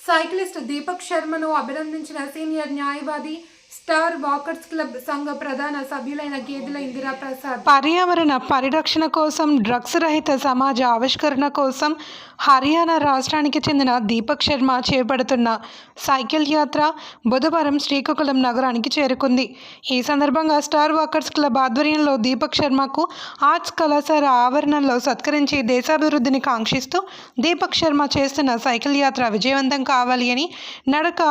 Cyclist Deepak శర్మను అభినందించిన senior న్యాయవాది star walkers club సంఘ ప్రధాన సభ్యులైన గేదెల ఇందిరా ప్రసాద్. పర్యావరణ పరిరక్షణ కోసం, డ్రగ్స్ రహిత సమాజ ఆవిష్కరణ కోసం హర్యానా రాష్ట్రానికి చెందిన దీపక్ శర్మ చేపడుతున్న సైకిల్ యాత్ర బుధవారం శ్రీకాకుళం నగరానికి చేరుకుంది. ఈ సందర్భంగా స్టార్ వాకర్స్ క్లబ్ ఆధ్వర్యంలో దీపక్ శర్మకు ఆర్ట్స్ కళాశాల ఆవరణలో సత్కరించి దేశాభివృద్ధిని కాంక్షిస్తూ దీపక్ శర్మ చేస్తున్న సైకిల్ యాత్ర విజయవంతం కావాలి అని నడక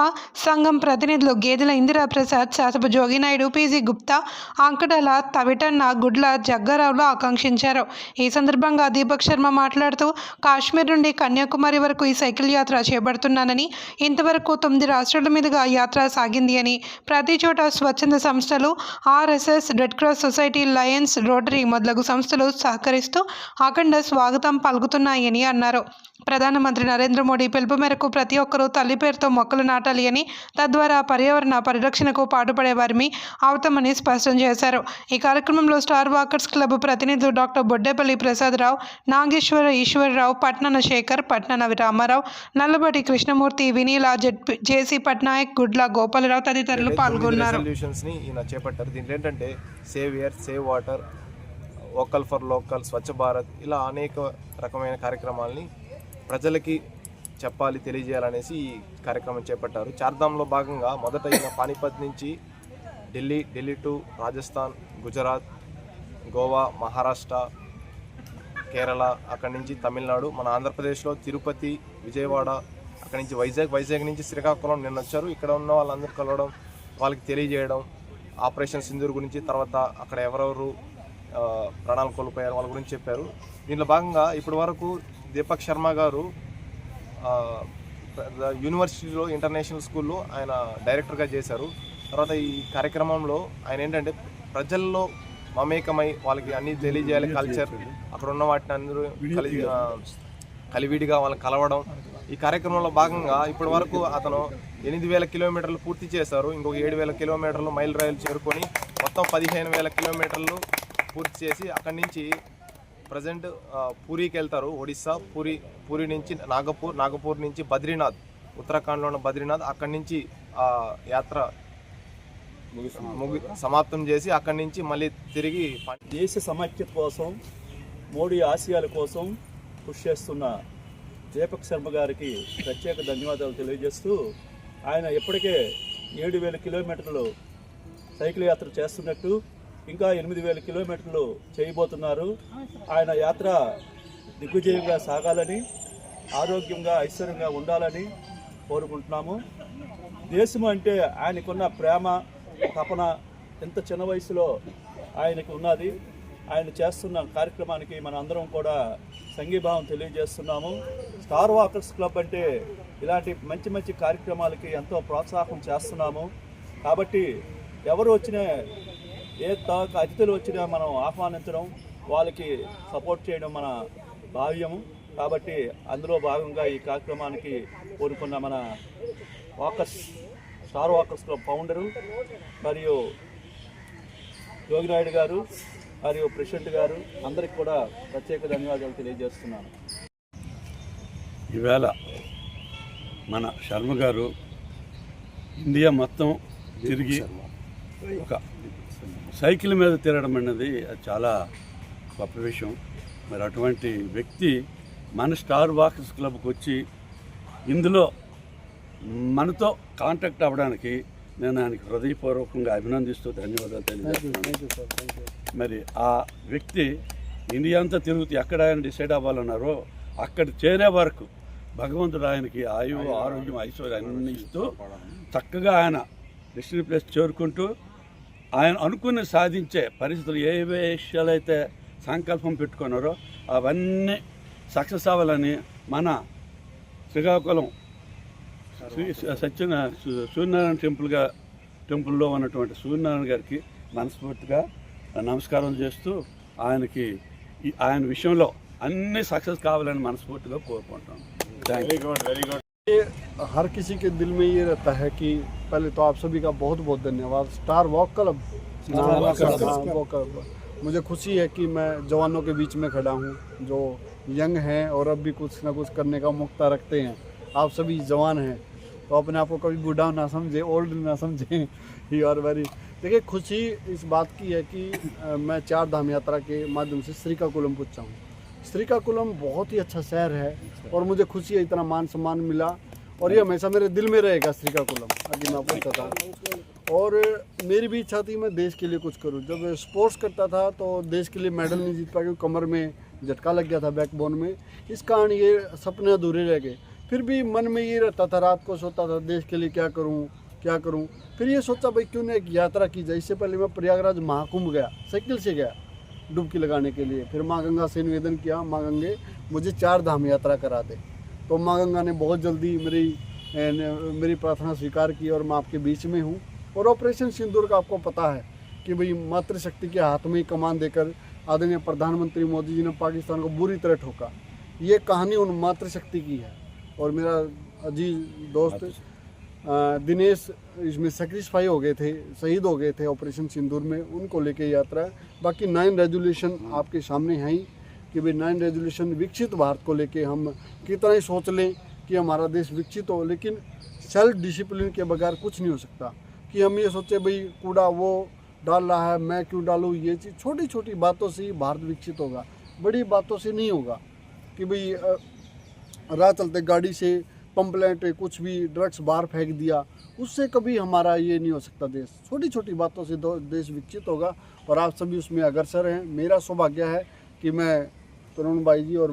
సంఘం ప్రతినిధులు గేదెల ఇందిరా ప్రసాద్, శాసపు జోగినాయుడు, పీజీ గుప్తా, అంకటల తవిటన్న, గుడ్ల జగ్గారావులు ఆకాంక్షించారు. ఈ సందర్భంగా దీపక్ శర్మ మాట్లాడుతూ, కాశ్మీర్ నుండి కన్యాకుమారి వరకు ఈ సైకిల్ యాత్ర చేపడుతున్నానని, ఇంతవరకు 9 రాష్ట్రాల మీదుగా యాత్ర సాగింది అని, ప్రతి చోట స్వచ్ఛంద సంస్థలు, RSS, red cross society, Lions, rotary మొదలగు సంస్థలు సహకరిస్తూ అఖండ స్వాగతం పలుకుతున్నాయని అన్నారు. ప్రధానమంత్రి నరేంద్ర మోడీ పిలుపు మేరకు ప్రతి ఒక్కరూ తల్లి పేరుతో మొక్కలు నాటాలి అని, తద్వారా పర్యావరణ పరిరక్షణకు పాటుపడేవారిని అవుతామని స్పష్టం చేశారు. ఈ కార్యక్రమంలో స్టార్ వాకర్స్ క్లబ్ ప్రతినిధులు డాక్టర్ బొడ్డేపల్లి ప్రసాదరావు, నాగేశ్వర ఈశ్వరరావు, పట్నన శేఖర్, పట్నన రామారావు, నల్లబడి కృష్ణమూర్తి, వినీలా, జేసీ పట్నాయక్, గుడ్ల గోపాలరావు తదితరులు పాల్గొన్నారు. ఏంటంటే save air, save water, vocal for local, Swachh Bharat, ఇలా అనేక రకమైన కార్యక్రమాలని ప్రజలకి చెప్పాలి, తెలియజేయాలనేసి ఈ కార్యక్రమం చేపట్టారు. చార్ధామ్లో భాగంగా మొదట పానీపత్ నుంచి ఢిల్లీ టు రాజస్థాన్, గుజరాత్, గోవా, మహారాష్ట్ర, కేరళ, అక్కడి నుంచి తమిళనాడు, మన ఆంధ్రప్రదేశ్లో తిరుపతి, విజయవాడ, అక్కడి నుంచి వైజాగ్ నుంచి శ్రీకాకుళం నిన్న వచ్చారు. ఇక్కడ ఉన్న వాళ్ళందరూ కలవడం, వాళ్ళకి తెలియజేయడం, ఆపరేషన్ సింధూర్ గురించి, తర్వాత అక్కడ ఎవరెవరు ప్రాణాలు కోల్పోయారు వాళ్ళ గురించి చెప్పారు. దీనిలో భాగంగా ఇప్పటి వరకు దీపక్ శర్మ గారు యూనివర్సిటీలో, ఇంటర్నేషనల్ స్కూల్లో ఆయన డైరెక్టర్గా చేశారు. తర్వాత ఈ కార్యక్రమంలో ఆయన ఏంటంటే ప్రజల్లో మమేకమై వాళ్ళకి అన్నీ తెలియజేయాలి, కల్చర్, అక్కడ ఉన్న వాటిని అందరూ కలివిడిగా వాళ్ళని కలవడం. ఈ కార్యక్రమంలో భాగంగా ఇప్పటి వరకు అతను 8,000 కిలోమీటర్లు పూర్తి చేశారు. ఇంకొక 7,000 కిలోమీటర్లు మైల్ రైలు చేరుకొని మొత్తం 15,000 కిలోమీటర్లు పూర్తి చేసి అక్కడి నుంచి ప్రజెంట్ పూరికి వెళ్తారు. ఒడిస్సా, పూరి నుంచి నాగపూర్ నుంచి బద్రీనాథ్, ఉత్తరాఖండ్లో ఉన్న బద్రీనాథ్, అక్కడి నుంచి యాత్ర సమాప్తం చేసి అక్కడి నుంచి మళ్ళీ తిరిగి దేశ సమైక్యత కోసం, మోడీ ఆశయాల కోసం కృషి చేస్తున్న దీపక్ శర్మ గారికి ప్రత్యేక ధన్యవాదాలు తెలియజేస్తూ, ఆయన ఇప్పటికే 7,000 కిలోమీటర్లు సైకిల్ యాత్ర చేస్తున్నట్టు, ఇంకా 8,000 కిలోమీటర్లు చేయబోతున్నారు. ఆయన యాత్ర దిగ్విజయంగా సాగాలని, ఆరోగ్యంగా, ఐశ్వర్యంగా ఉండాలని కోరుకుంటున్నాము. దేశం అంటే ఆయనకున్న ప్రేమ, తపన ఎంత చిన్న వయసులో ఆయనకు ఉన్నది. ఆయన చేస్తున్న కార్యక్రమానికి మన అందరం కూడా సంఘీభావం తెలియజేస్తున్నాము. స్టార్ వాకర్స్ క్లబ్ అంటే ఇలాంటి మంచి కార్యక్రమాలకి ఎంతో ప్రోత్సాహం చేస్తున్నాము. కాబట్టి ఎవరు వచ్చినా, ఏ అతిథులు వచ్చినా మనం ఆహ్వానించడం, వాళ్ళకి సపోర్ట్ చేయడం మన భావ్యము. కాబట్టి అందులో భాగంగా ఈ కార్యక్రమానికి కోరుకున్న మన స్టార్ వాకర్స్ క్లబ్ ఫౌండరు మరియు జోగినాయుడు గారు మరియు ప్రెసిడెంట్ గారు అందరికి కూడా ప్రత్యేక ధన్యవాదాలు తెలియజేస్తున్నాను. ఈవేళ మన శర్మ గారు ఇండియా మొత్తం తిరిగి ఒక సైకిల్ మీద తిరగడం అన్నది అది చాలా గొప్ప విషయం. మరి అటువంటి వ్యక్తి మన స్టార్ వాకర్స్ క్లబ్కి వచ్చి ఇందులో మనతో కాంటాక్ట్ అవ్వడానికి నేను ఆయనకి హృదయపూర్వకంగా అభినందిస్తూ ధన్యవాదాలు తెలియజేస్తున్నాను. మరి ఆ వ్యక్తి ఇండియా అంతా తిరుగుతూ ఎక్కడ ఆయన డిసైడ్ అవ్వాలన్నారో అక్కడ చేరే వరకు భగవంతుడు ఆయనకి ఆయువు, ఆరోగ్యం, ఐశ్వర్యం అన్ని ఇస్తూ చక్కగా ఆయన డెస్టినీ ప్లేస్ చేరుకుంటూ ఆయన అనుకుని సాధించే పరిస్థితులు ఏ విషయాలైతే సంకల్పం పెట్టుకున్నారో అవన్నీ సక్సెస్ అవ్వాలని మన శ్రీకాకుళం సూర్యనారాయణ టెంపుల్లో ఉన్నటువంటి సూర్యనారాయణ గారికి మనస్ఫూర్తిగా నమస్కారం చేస్తూ ఆయన విషయంలో అన్ని సక్సెస్ కావాలని మనస్ఫూర్తిగా కోరుకుంటాం. हर किसी के दिल में ये रहता है कि पहले तो आप सभी का बहुत बहुत धन्यवाद। स्टार वॉक क्लब मुझे खुशी है कि मैं जवानों के बीच में खड़ा हूँ जो यंग हैं और अब भी कुछ ना कुछ करने का मौका रखते हैं। आप सभी जवान हैं, तो अपने आप को कभी बूढ़ा ना समझे, ओल्ड ना समझे। You are very. देखिए खुशी इस बात की है कि मैं 4 धाम यात्रा के माध्यम से श्रीकाकुलम पहुंचा हूँ। श्रीकाकुलम बहुत ही अच्छा शहर है और मुझे खुशी है, इतना मान सम्मान मिला और ये हमेशा मेरे दिल में रहेगा श्रीकाकुलम। आगे मैं आपको बताता। और मेरी भी इच्छा थी मैं देश के लिए कुछ करूं। जब स्पोर्ट्स करता था तो देश के लिए मेडल नहीं जीत पाया क्योंकि कमर में झटका लग गया था, बैकबोन में। इस कारण ये सपने अधूरे रह गए। फिर भी मन में ये रहता था, रात को सोता था देश के लिए क्या करूं क्या करूं। फिर ये सोचा भाई क्यों ना एक यात्रा की जाए। इससे पहले मैं प्रयागराज महाकुंभ गया, साइकिल से गया डुबकी लगाने के लिए। फिर माँ गंगा से निवेदन किया, माँ गंगे मुझे 4 धाम यात्रा करा दे। तो माँ गंगा ने बहुत जल्दी मेरी प्रार्थना स्वीकार की और मैं आपके बीच में हूँ। और ऑपरेशन सिंदूर का आपको पता है कि भाई मातृशक्ति के हाथ में ही कमान देकर आदरणीय प्रधानमंत्री मोदी जी ने पाकिस्तान को बुरी तरह ठोका। ये कहानी उन मातृशक्ति की है। और मेरा अजीज दोस्त दिनेश इसमें सेक्रीफाई हो गए थे, शहीद हो गए थे ऑपरेशन सिंदूर में, उनको लेके यात्रा है। बाकी 9 रेजोल्यूशन आपके सामने हैं ही कि भाई 9 रेजोल्यूशन विकसित भारत को लेके हम कितना ही सोच लें कि हमारा देश विकसित हो, लेकिन सेल्फ डिसिप्लिन के बगैर कुछ नहीं हो सकता। कि हम ये सोचे भाई कूड़ा वो डाल रहा है मैं क्यों डालूँ, ये चीज़ छोटी छोटी बातों से ही भारत विकसित होगा, बड़ी बातों से नहीं होगा। कि भाई राह चलते गाड़ी से पंपलेट कुछ भी ड्रग्स बाहर फेंक दिया, उससे कभी हमारा ये नहीं हो सकता देश। छोटी छोटी बातों से देश विकसित होगा और आप सभी उसमें अग्रसर हैं। मेरा सौभाग्य है कि मैं तरुण भाई जी और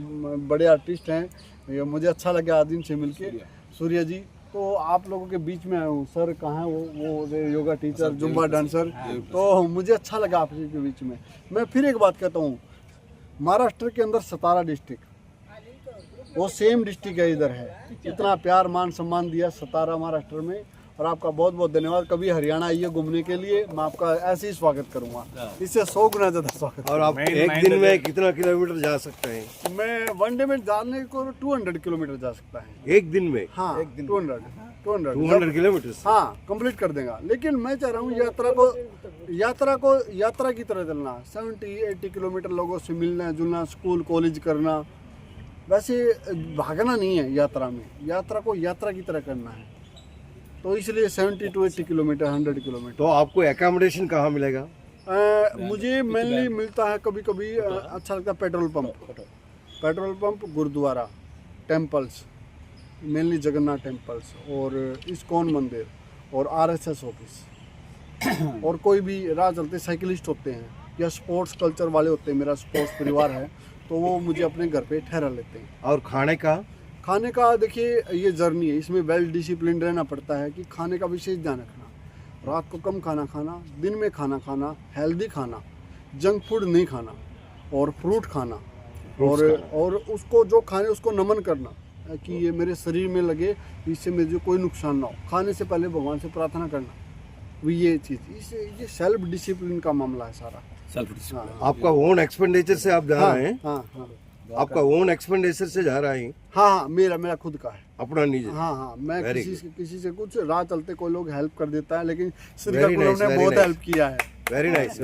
बड़े आर्टिस्ट हैं, ये मुझे अच्छा लगा आज इनसे मिलके। सूर्या जी, तो आप लोगों के बीच में आया हूँ। सर कहाँ है वो योगा टीचर, जुम्बा डांसर, तो मुझे अच्छा लगा आप के बीच में। मैं फिर एक बात कहता हूँ, महाराष्ट्र के अंदर सतारा डिस्ट्रिक्ट, वो सेम डिस्ट्रिक्ट है इधर है। इतना प्यार मान सम्मान दिया सतारा महाराष्ट्र में, और आपका बहुत बहुत धन्यवाद। कभी हरियाणा आइए घूमने के लिए, मैं आपका ऐसे ही स्वागत करूंगा, इससे 100 गुना ज़्यादा स्वागत। और आप एक दिन में कितना किलोमीटर जा सकते हैं? मैं वनडे में जाने को 200 किलोमीटर जा सकता है एक दिन में? हाँ, 200 किलोमीटर? हाँ, कंप्लीट कर देगा। लेकिन मैं चाह रहा हूँ यात्रा की तरह चलना। 70-80 किलोमीटर लोगों से मिलना जुलना, स्कूल कॉलेज करना, वैसे भागना नहीं है यात्रा में। यात्रा को यात्रा की तरह करना है, तो इसलिए 70-80 किलोमीटर, 100 किलोमीटर। तो आपको एकोमोडेशन कहाँ मिलेगा? मुझे मेनली मिलता है कभी कभी अच्छा लगता है petrol pump, gurdwara, temples, mainly Jagannath temples और इस्कॉन मंदिर और RSS ऑफिस। और कोई भी राह चलते साइकिलिस्ट होते हैं या स्पोर्ट्स कल्चर वाले होते हैं, मेरा स्पोर्ट्स परिवार है, तो वो मुझे अपने घर पे ठहरा लेते हैं। और खाने का देखिए ये जर्नी है, इसमें वेल डिसिप्लिन रहना पड़ता है कि खाने का विशेष ध्यान रखना। रात को कम खाना, दिन में खाना, हेल्दी खाना, जंक फूड नहीं खाना, और फ्रूट खाना, और उसको जो खाने उसको नमन करना कि ये मेरे शरीर में लगे, इससे मुझे कोई नुकसान ना हो। खाने से पहले भगवान से प्रार्थना करना, ये चीज़, इससे ये सेल्फ डिसिप्लिन का मामला है सारा। आपका ओन एक्सपेंडिचर से आप जा रहे हैं? हाँ, आपका ओन एक्सपेंडिचर से जा रहे हैं? हाँ, मेरा खुद का है, अपना निजी? हाँ, मैं किसी से कुछ राह चलते कोई लोग हेल्प कर देता है, लेकिन श्रीकाकुलम ने बहुत हेल्प किया है। Very nice.